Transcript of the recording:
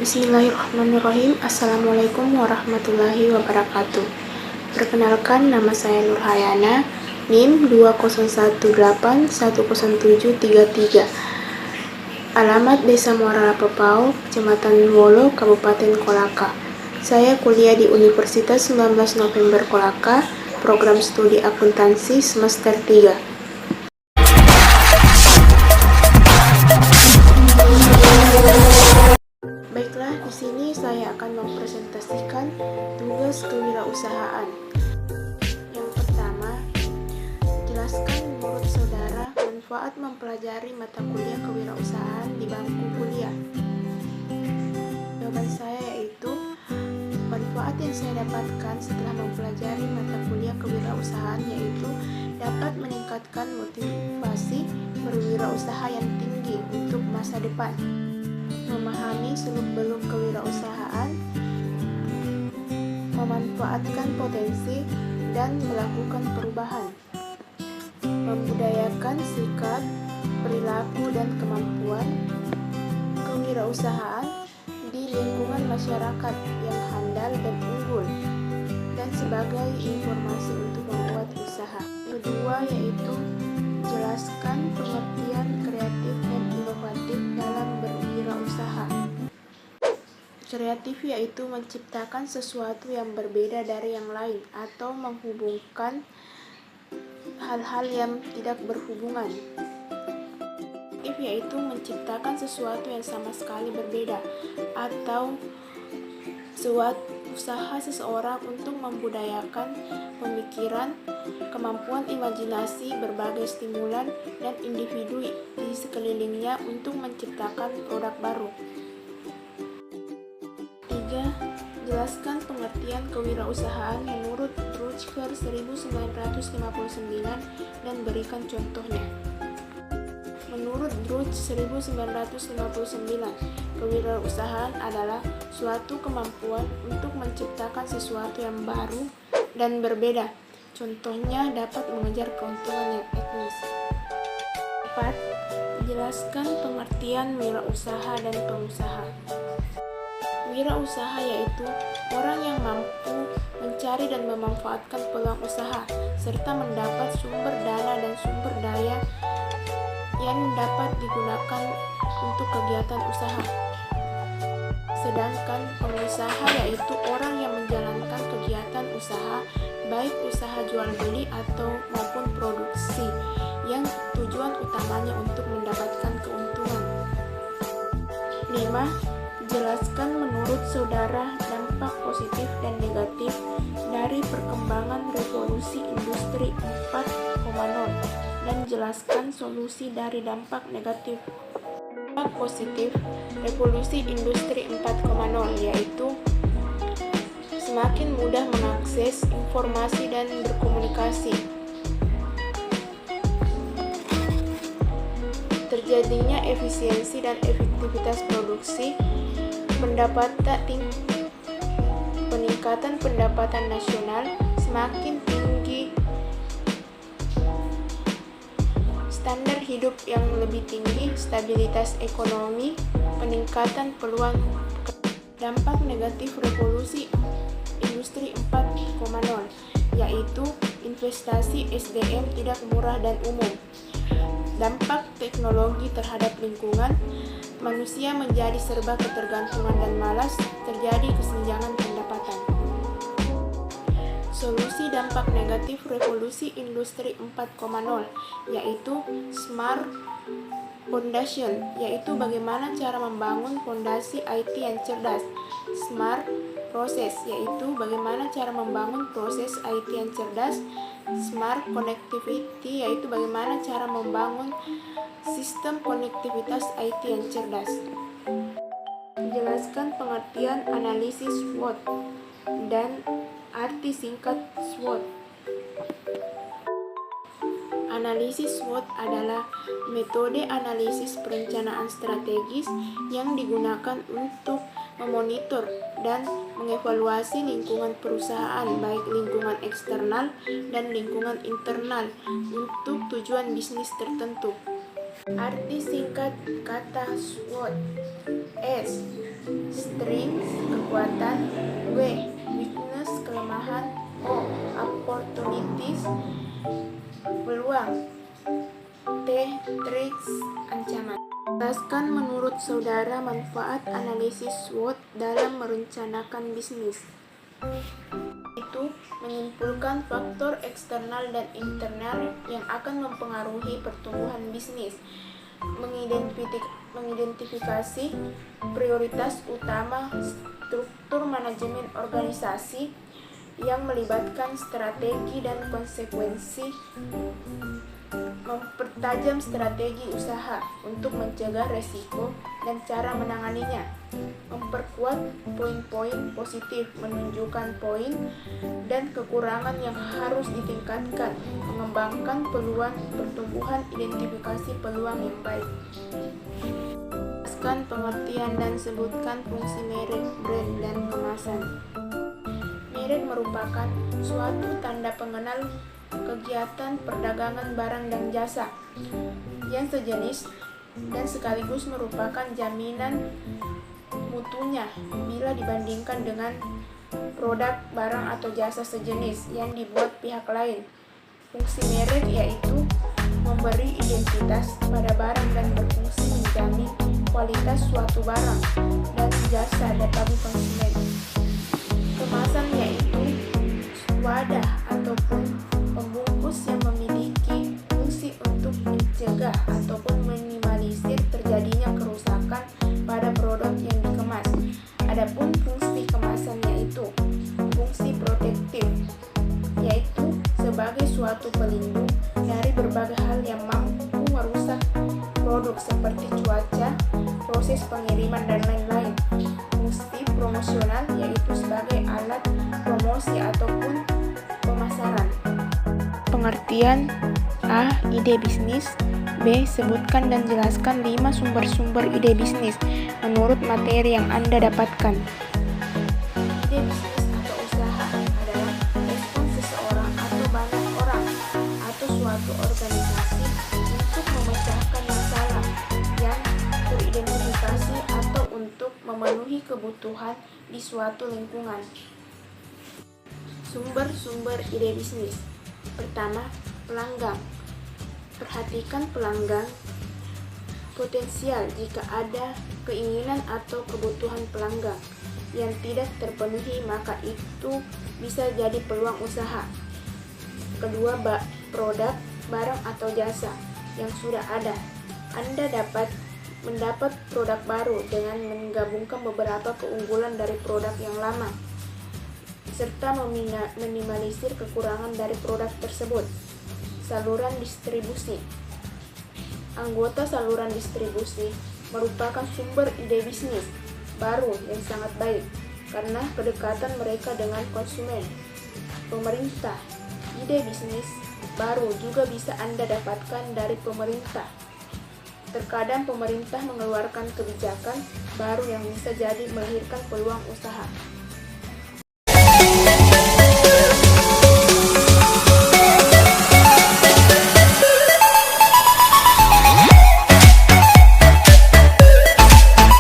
Bismillahirrahmanirrahim. Assalamualaikum warahmatullahi wabarakatuh. Perkenalkan, nama saya Nurhayana, NIM 2018107333. Alamat Desa Muara Pepau, Kecamatan Wolo, Kabupaten Kolaka. Saya kuliah di Universitas 19 November Kolaka, program studi akuntansi semester 3. Baiklah, di sini saya akan mempresentasikan tugas kewirausahaan. Yang pertama, jelaskan menurut saudara manfaat mempelajari mata kuliah kewirausahaan di bangku kuliah. Jawaban saya yaitu, manfaat yang saya dapatkan setelah mempelajari mata kuliah kewirausahaan yaitu dapat meningkatkan motivasi berwirausaha yang tinggi untuk masa depan, memahami seluk-beluk kewirausahaan, memanfaatkan potensi, dan melakukan perubahan, membudayakan sikap, perilaku, dan kemampuan kewirausahaan di lingkungan masyarakat yang handal dan unggul, dan sebagai informasi untuk membuat usaha. Kedua yaitu jelaskan pengertian kreatif dan inovatif dalam berwirausaha. Kreatif yaitu menciptakan sesuatu yang berbeda dari yang lain atau menghubungkan hal-hal yang tidak berhubungan. Inovatif yaitu menciptakan sesuatu yang sama sekali berbeda atau usaha seseorang untuk membudayakan pemikiran, kemampuan imajinasi, berbagai stimulan, dan individu di sekelilingnya untuk menciptakan produk baru. 3. Jelaskan pengertian kewirausahaan menurut Rutger 1959 dan berikan contohnya. Menurut Drudge 1959, kewirausahaan adalah suatu kemampuan untuk menciptakan sesuatu yang baru dan berbeda. Contohnya dapat mengejar keuntungan yang etnis. 4. Jelaskan pengertian wirausaha dan pengusaha. Wirausaha yaitu orang yang mampu mencari dan memanfaatkan peluang usaha, serta mendapat sumber dana dan sumber daya yang dapat digunakan untuk kegiatan usaha. Sedangkan pengusaha yaitu orang yang menjalankan kegiatan usaha, baik usaha jual beli atau maupun produksi, yang tujuan utamanya untuk mendapatkan keuntungan. 5. Jelaskan menurut saudara dampak positif dan negatif dari perkembangan revolusi industri 4.0 dan jelaskan solusi dari dampak negatif. Dampak positif revolusi industri 4.0 yaitu semakin mudah mengakses informasi dan berkomunikasi, terjadinya efisiensi dan efektivitas produksi, peningkatan pendapatan nasional semakin tinggi, standar hidup yang lebih tinggi, stabilitas ekonomi, peningkatan peluang. Dampak negatif revolusi industri 4.0 yaitu investasi SDM tidak murah dan umum. Dampak teknologi terhadap lingkungan, manusia menjadi serba ketergantungan dan malas, terjadi kesenjangan pendapatan. Solusi dampak negatif revolusi industri 4.0 yaitu Smart Foundation, yaitu bagaimana cara membangun fondasi IT yang cerdas. Smart Process, yaitu bagaimana cara membangun proses IT yang cerdas. Smart Connectivity, yaitu bagaimana cara membangun sistem konektivitas IT yang cerdas. Jelaskan pengertian analisis SWOT dan arti singkat SWOT. Analisis SWOT adalah metode analisis perencanaan strategis yang digunakan untuk memonitor dan mengevaluasi lingkungan perusahaan, baik lingkungan eksternal dan lingkungan internal, untuk tujuan bisnis tertentu. Arti singkat kata SWOT: S. Strength, kekuatan. W. Weakness, kelemahan. O. Opportunities, peluang. T. Threats, ancaman. Jelaskan menurut saudara manfaat analisis SWOT dalam merencanakan bisnis. Itu menyimpulkan faktor eksternal dan internal yang akan mempengaruhi pertumbuhan bisnis, mengidentifikasi prioritas utama, struktur manajemen organisasi yang melibatkan strategi dan konsekuensi, mempertajam strategi usaha untuk mencegah resiko dan cara menanganinya, memperkuat poin-poin positif, menunjukkan poin dan kekurangan yang harus ditingkatkan, mengembangkan peluang pertumbuhan, identifikasi peluang yang baik. Jelaskan pengertian dan sebutkan fungsi merek, brand, dan kemasan. Merek merupakan suatu tanda pengenal kegiatan perdagangan barang dan jasa yang sejenis dan sekaligus merupakan jaminan mutunya bila dibandingkan dengan produk, barang, atau jasa sejenis yang dibuat pihak lain. Fungsi merek yaitu memberi identitas pada barang dan berfungsi menjamin kualitas suatu barang dan jasa bagi konsumen. Kemasan yaitu wadah ataupun pembungkus yang memiliki fungsi untuk mencegah ataupun minimalisir terjadinya kerusakan pada produk yang dikemas. Adapun fungsi kemasan yaitu fungsi protektif, yaitu sebagai suatu pelindung dari berbagai hal yang mampu merusak produk seperti cuaca, proses pengiriman, dan lain-lain. Fungsi promosional yaitu sebagai alat promosi ataupun pemasaran. Pengertian: A. Ide bisnis. B. Sebutkan dan jelaskan 5 sumber-sumber ide bisnis menurut materi yang Anda dapatkan. Ide bisnis atau usaha adalah respons seseorang atau banyak orang atau suatu organisasi untuk memecahkan masalah yang teridentifikasi atau untuk memenuhi kebutuhan di suatu lingkungan. Sumber-sumber ide bisnis. Pertama, pelanggan. Perhatikan pelanggan potensial jika ada keinginan atau kebutuhan pelanggan yang tidak terpenuhi, maka itu bisa jadi peluang usaha. Kedua, produk, barang, atau jasa yang sudah ada. Anda dapat mendapat produk baru dengan menggabungkan beberapa keunggulan dari produk yang lama, serta meminimalisir kekurangan dari produk tersebut. Saluran distribusi. Anggota saluran distribusi merupakan sumber ide bisnis baru yang sangat baik karena kedekatan mereka dengan konsumen. Pemerintah. Ide bisnis baru juga bisa Anda dapatkan dari pemerintah. Terkadang pemerintah mengeluarkan kebijakan baru yang bisa jadi melahirkan peluang usaha.